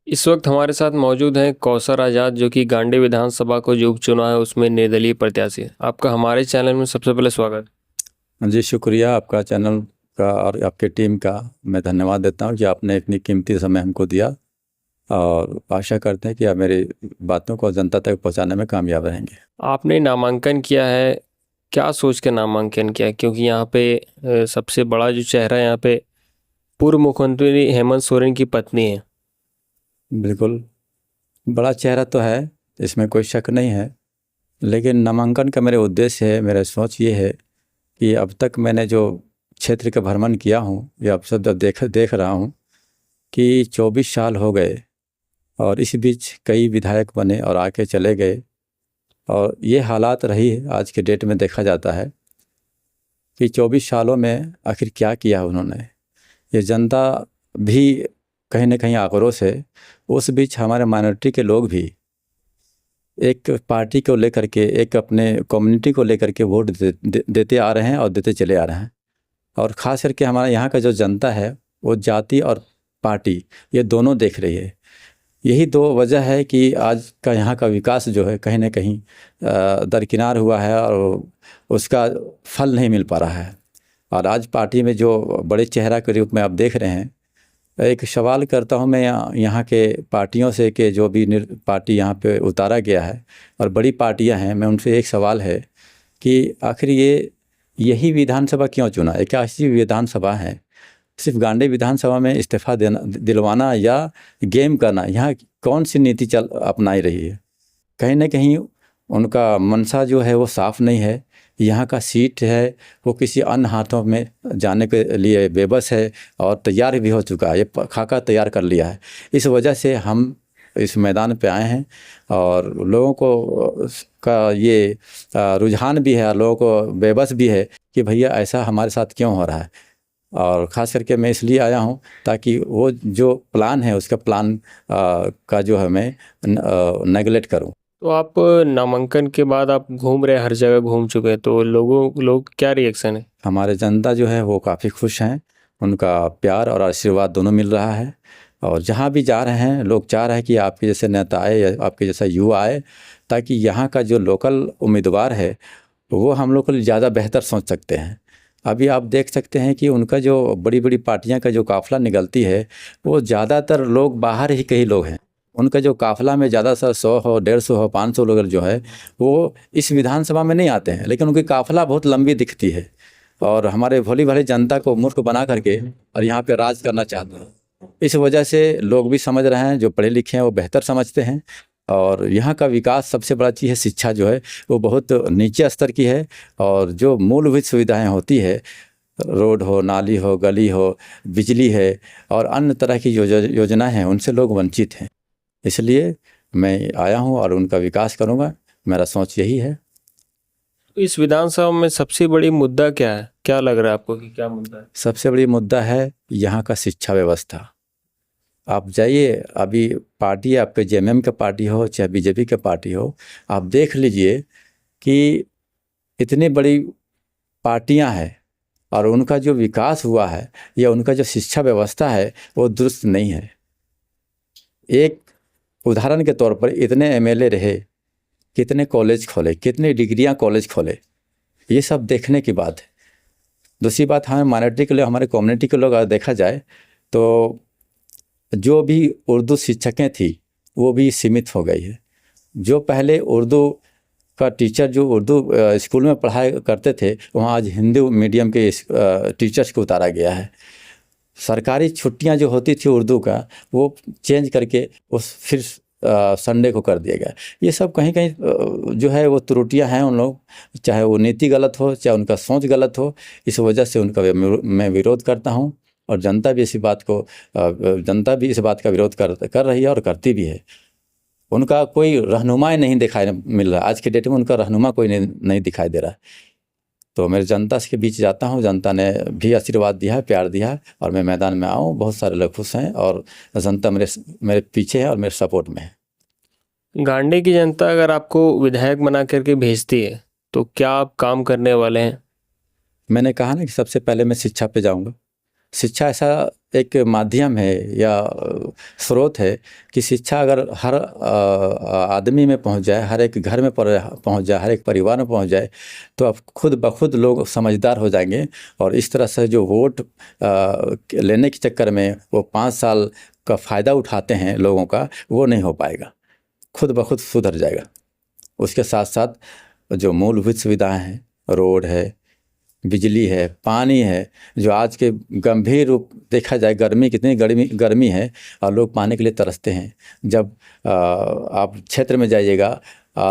इस वक्त हमारे साथ मौजूद हैं कौसर आज़ाद, जो कि गांडी विधानसभा को जो उपचुनाव है उसमें निर्दलीय प्रत्याशी है। आपका हमारे चैनल में सबसे पहले स्वागत। जी शुक्रिया आपका चैनल का और आपके टीम का मैं धन्यवाद देता हूं कि आपने इतनी कीमती समय हमको दिया और आशा करते हैं कि आप मेरी बातों को जनता तक पहुंचाने में कामयाब रहेंगे। आपने नामांकन किया है, क्या सोच के नामांकन किया है? क्योंकि यहाँ पे सबसे बड़ा जो चेहरा यहाँ पे पूर्व मुख्यमंत्री हेमंत सोरेन की पत्नी है। बिल्कुल, बड़ा चेहरा तो है, इसमें कोई शक नहीं है, लेकिन नामांकन का मेरे उद्देश्य है, मेरा सोच ये है कि अब तक मैंने जो क्षेत्र का भ्रमण किया हूँ या अब सब जब देख रहा हूँ कि 24 साल हो गए और इस बीच कई विधायक बने और आके चले गए, और ये हालात रही है आज के डेट में देखा जाता है कि 24 सालों में आखिर क्या किया उन्होंने। ये जनता भी कहीं ना कहीं आक्रोश है। उस बीच हमारे माइनॉरिटी के लोग भी एक पार्टी को लेकर के, एक अपने कम्युनिटी को लेकर के वोट देते आ रहे हैं और देते चले आ रहे हैं। और ख़ास करके हमारे यहाँ का जो जनता है वो जाति और पार्टी ये दोनों देख रही है। यही दो वजह है कि आज का यहाँ का विकास जो है कहीं ना कहीं दरकिनार हुआ है और उसका फल नहीं मिल पा रहा है। और आज पार्टी में जो बड़े चेहरा के रूप में आप देख रहे हैं, एक सवाल करता हूँ मैं यहाँ के पार्टियों से कि जो भी पार्टी यहाँ पे उतारा गया है और बड़ी पार्टियाँ हैं, मैं उनसे एक सवाल है कि आखिर यही विधानसभा क्यों चुना? एक ऐसी विधानसभा है, सिर्फ गांडी विधानसभा में इस्तीफा देना दिलवाना या गेम करना, यहाँ कौन सी नीति अपनाई रही है? कहीं ना कहीं उनका मंशा जो है वो साफ नहीं है। यहाँ का सीट है वो किसी अन्य हाथों में जाने के लिए बेबस है और तैयार भी हो चुका है, ये खाका तैयार कर लिया है। इस वजह से हम इस मैदान पे आए हैं और लोगों को का ये रुझान भी है, लोगों को बेबस भी है कि भैया ऐसा हमारे साथ क्यों हो रहा है। और ख़ास करके मैं इसलिए आया हूँ ताकि वो जो प्लान है उसका प्लान का जो है मैं नेगलेक्ट करूँ। तो आप नामांकन के बाद आप घूम रहे, हर जगह घूम चुके हैं, तो लोग क्या रिएक्शन है? हमारे जनता जो है वो काफ़ी खुश हैं, उनका प्यार और आशीर्वाद दोनों मिल रहा है। और जहाँ भी जा रहे हैं लोग चाह रहे हैं कि आपके जैसे नेता आए या आपके जैसा युवा आए, ताकि यहाँ का जो लोकल उम्मीदवार है वो हम लोग को ज़्यादा बेहतर सोच सकते हैं। अभी आप देख सकते हैं कि उनका जो बड़ी बड़ी पार्टियां का जो काफ़िला निकलती है वो ज़्यादातर लोग बाहर ही कई लोग हैं। उनका जो काफ़िला में ज़्यादा सर 100 हो, 150 हो, 500 लोग जो है वो इस विधानसभा में नहीं आते हैं, लेकिन उनकी काफ़िला बहुत लंबी दिखती है और हमारे भोली भाली जनता को मूर्ख बना करके और यहाँ पे राज करना चाहते हैं। इस वजह से लोग भी समझ रहे हैं, जो पढ़े लिखे हैं वो बेहतर समझते हैं। और यहाँ का विकास सबसे बड़ा चीज़ है, शिक्षा जो है वो बहुत नीचे स्तर की है और जो मूलभूत सुविधाएं होती है, रोड हो, नाली हो, गली हो, बिजली है और अन्य तरह की योजनाएं हैं, उनसे लोग वंचित हैं। इसलिए मैं आया हूँ और उनका विकास करूँगा, मेरा सोच यही है। तो इस विधानसभा में सबसे बड़ी मुद्दा क्या है? क्या लग रहा है आपको कि क्या मुद्दा है? सबसे बड़ी मुद्दा है यहाँ का शिक्षा व्यवस्था। आप जाइए, अभी पार्टी आपके जेएमएम का पार्टी हो चाहे बीजेपी का पार्टी हो, आप देख लीजिए कि इतनी बड़ी पार्टियां हैं और उनका जो विकास हुआ है या उनका जो शिक्षा व्यवस्था है वो दुरुस्त नहीं है। एक उदाहरण के तौर पर इतने एमएलए रहे, कितने कॉलेज खोले, कितनी डिग्रियां कॉलेज खोले, ये सब देखने की बात है। दूसरी बात, हमें माइनॉरिटी के लोग, हमारे कम्युनिटी के लोग अगर देखा जाए तो जो भी उर्दू शिक्षकें थी वो भी सीमित हो गई है। जो पहले उर्दू का टीचर जो उर्दू स्कूल में पढ़ाई करते थे, वहाँ आज हिंदी मीडियम के टीचर्स को उतारा गया है। सरकारी छुट्टियां जो होती थी उर्दू का, वो चेंज करके उस फिर संडे को कर दिया गया। ये सब कहीं कहीं जो है वो त्रुटियां हैं उन लोग, चाहे वो नीति गलत हो चाहे उनका सोच गलत हो। इस वजह से उनका मैं विरोध करता हूँ और जनता भी जनता भी इस बात का विरोध कर रही है और करती भी है। उनका कोई रहनुमा नहीं दिखाई मिल रहा, आज के डेट में उनका रहनुमा कोई नहीं दिखाई दे रहा। तो मेरे जनता के बीच जाता हूँ, जनता ने भी आशीर्वाद दिया है, प्यार दिया है और मैं मैदान में आऊँ, बहुत सारे लोग खुश हैं और जनता मेरे पीछे है और मेरे सपोर्ट में है। गांडी की जनता अगर आपको विधायक बना करके भेजती है तो क्या आप काम करने वाले हैं? मैंने कहा ना कि सबसे पहले मैं शिक्षा पे जाऊँगा। शिक्षा ऐसा एक माध्यम है या स्रोत है कि शिक्षा अगर हर आदमी में पहुंच जाए, हर एक घर में पहुंच जाए, हर एक परिवार में पहुंच जाए, तो अब खुद ब खुद लोग समझदार हो जाएंगे। और इस तरह से जो वोट लेने के चक्कर में वो 5 साल का फ़ायदा उठाते हैं लोगों का, वो नहीं हो पाएगा, खुद ब खुद सुधर जाएगा। उसके साथ साथ जो मूलभूत सुविधाएं हैं, रोड है, बिजली है, पानी है, जो आज के गंभीर रूप देखा जाए, कितनी गर्मी है और लोग पानी के लिए तरसते हैं। जब आप क्षेत्र में जाइएगा,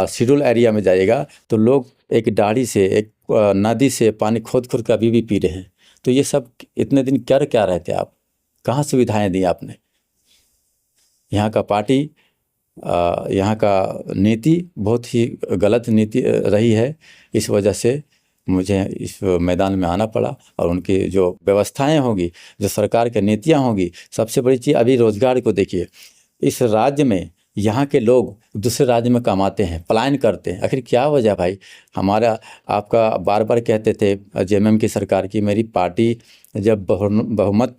शेड्यूल एरिया में जाइएगा, तो लोग एक डाढ़ी से, एक नदी से पानी खोद के अभी भी पी रहे हैं। तो ये सब इतने दिन कर क्या रहे थे आप? कहाँ सुविधाएं दी आपने? यहाँ का पार्टी, यहाँ का नीति बहुत ही गलत नीति रही है। इस वजह से मुझे इस मैदान में आना पड़ा। और उनकी जो व्यवस्थाएं होंगी, जो सरकार की नीतियां होंगी, सबसे बड़ी चीज़ अभी रोजगार को देखिए। इस राज्य में यहाँ के लोग दूसरे राज्य में कमाते हैं, पलायन करते हैं। आखिर क्या वजह भाई? हमारा आपका बार बार कहते थे जेएमएम की सरकार की, मेरी पार्टी जब बहुमत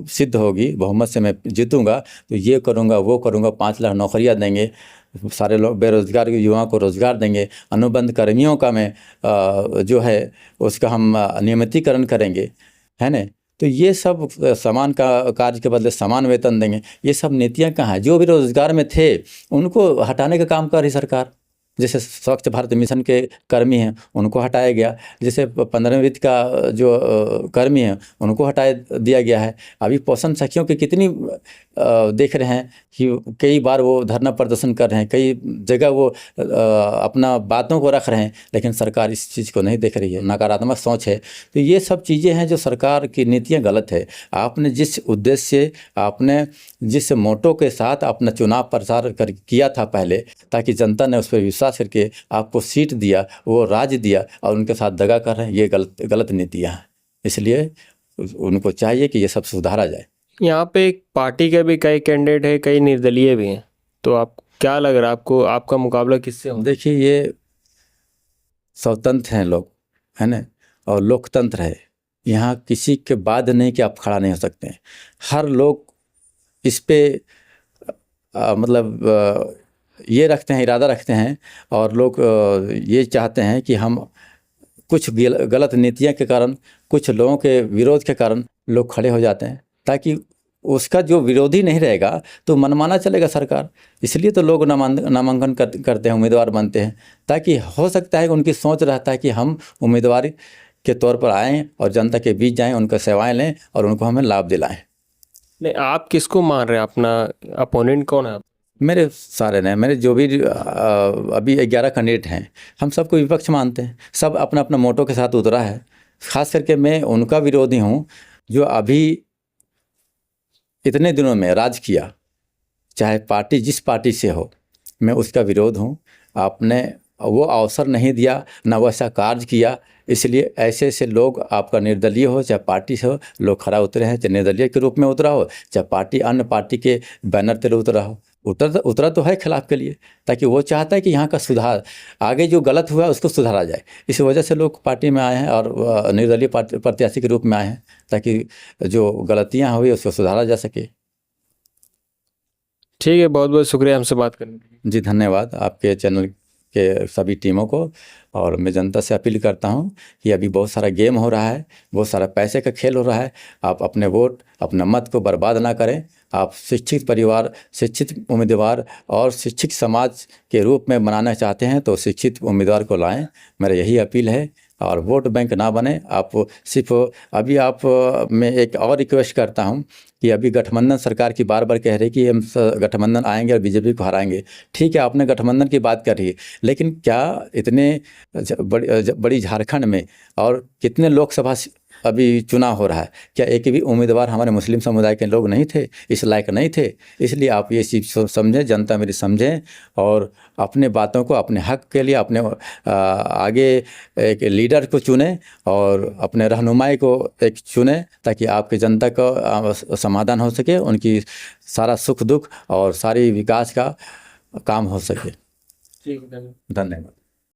सिद्ध होगी, बहुमत से मैं जीतूंगा तो ये करूंगा, वो करूंगा, 5 लाख नौकरियां देंगे, सारे लोग बेरोजगार युवाओं को रोजगार देंगे, अनुबंध कर्मियों का मैं जो है उसका हम नियमितीकरण करेंगे, है ना। तो ये सब समान का कार्य के बदले समान वेतन देंगे। ये सब नीतियां कहाँ हैं? जो भी रोजगार में थे उनको हटाने का काम कर रही सरकार। जैसे स्वच्छ भारत मिशन के कर्मी हैं, उनको हटाया गया। जैसे 15वीं वित्त का जो कर्मी हैं, उनको हटा दिया गया है। अभी पोषण सखियों की कितनी देख रहे हैं कि कई बार वो धरना प्रदर्शन कर रहे हैं, कई जगह वो अपना बातों को रख रहे हैं, लेकिन सरकार इस चीज़ को नहीं देख रही है, नकारात्मक सोच है। तो ये सब चीज़ें हैं जो सरकार की नीतियाँ गलत है। आपने जिस उद्देश्य, आपने जिस मोटो के साथ अपना चुनाव प्रचार किया था पहले, ताकि जनता ने उस पर विश्वास करके आपको सीट दिया, वो राज दिया, और उनके साथ दगा कर रहे हैं, ये गलत नीतियाँ हैं। इसलिए उनको चाहिए कि ये सब सुधारा जाए। यहाँ पे एक पार्टी के भी कई कैंडिडेट है, कई निर्दलीय भी हैं, तो आप क्या लग रहा है आपको, आपका मुकाबला किससे हो? देखिए, ये स्वतंत्र हैं लोग, है ना, और लोकतंत्र है। यहाँ किसी के बाद नहीं कि आप खड़ा नहीं हो सकते हैं। हर लोग इस पे मतलब ये रखते हैं, इरादा रखते हैं, और लोग ये चाहते हैं कि हम कुछ गलत नीतियाँ के कारण, कुछ लोगों के विरोध के कारण लोग खड़े हो जाते हैं, ताकि उसका जो विरोधी नहीं रहेगा तो मनमाना चलेगा सरकार। इसलिए तो लोग नामांकन करते हैं, उम्मीदवार बनते हैं, ताकि हो सकता है कि उनकी सोच रहता है कि हम उम्मीदवार के तौर पर आएँ और जनता के बीच जाएं, उनका सेवाएं लें और उनको हमें लाभ दिलाएं। नहीं, आप किसको मान रहे हैं? अपना अपोनेंट कौन है? मेरे सारे ने, मेरे जो भी अभी 11 कैंडिडेट हैं, हम सबको विपक्ष मानते हैं। सब अपना अपना मोटो के साथ उतरा है। खास करके मैं उनका विरोधी हूँ जो अभी इतने दिनों में राज किया, चाहे पार्टी जिस पार्टी से हो, मैं उसका विरोध हूँ। आपने वो अवसर नहीं दिया, ना वैसा कार्य किया, इसलिए ऐसे लोग, आपका निर्दलीय हो चाहे पार्टी से हो, लोग खड़ा उतरे हैं। चाहे निर्दलीय के रूप में उतरा हो, चाहे पार्टी अन्य पार्टी के बैनर तले उतरा हो, उतरा तो है खिलाफ के लिए, ताकि वो चाहता है कि यहाँ का सुधार, आगे जो गलत हुआ उसको सुधारा जाए। इस वजह से लोग पार्टी में आए हैं और निर्दलीय प्रत्याशी के रूप में आए हैं, ताकि जो गलतियाँ हुई उसको सुधारा जा सके। ठीक है, बहुत बहुत शुक्रिया हमसे बात करने के लिए। जी धन्यवाद आपके चैनल के सभी टीमों को। और मैं जनता से अपील करता हूं कि अभी बहुत सारा गेम हो रहा है, बहुत सारा पैसे का खेल हो रहा है। आप अपने वोट, अपना मत को बर्बाद ना करें। आप शिक्षित परिवार, शिक्षित उम्मीदवार और शिक्षित समाज के रूप में बनाना चाहते हैं तो शिक्षित उम्मीदवार को लाएं, मेरा यही अपील है। और वोट बैंक ना बने। आप सिर्फ अभी आप मैं एक और रिक्वेस्ट करता हूं कि अभी गठबंधन सरकार की बार बार कह रही कि हम गठबंधन आएंगे और बीजेपी को हराएंगे। ठीक है, आपने गठबंधन की बात कर रही है, लेकिन क्या इतने बड़ी झारखंड में और कितने लोकसभा अभी चुनाव हो रहा है, क्या एक भी उम्मीदवार हमारे मुस्लिम समुदाय के लोग नहीं थे, इस लायक नहीं थे? इसलिए आप ये चीज़ समझें, जनता मेरी समझें, और अपने बातों को, अपने हक के लिए अपने आगे एक लीडर को चुनें और अपने रहनुमाई को एक चुनें, ताकि आपकी जनता का समाधान हो सके, उनकी सारा सुख दुख और सारी विकास का काम हो सके। ठीक है, धन्यवाद।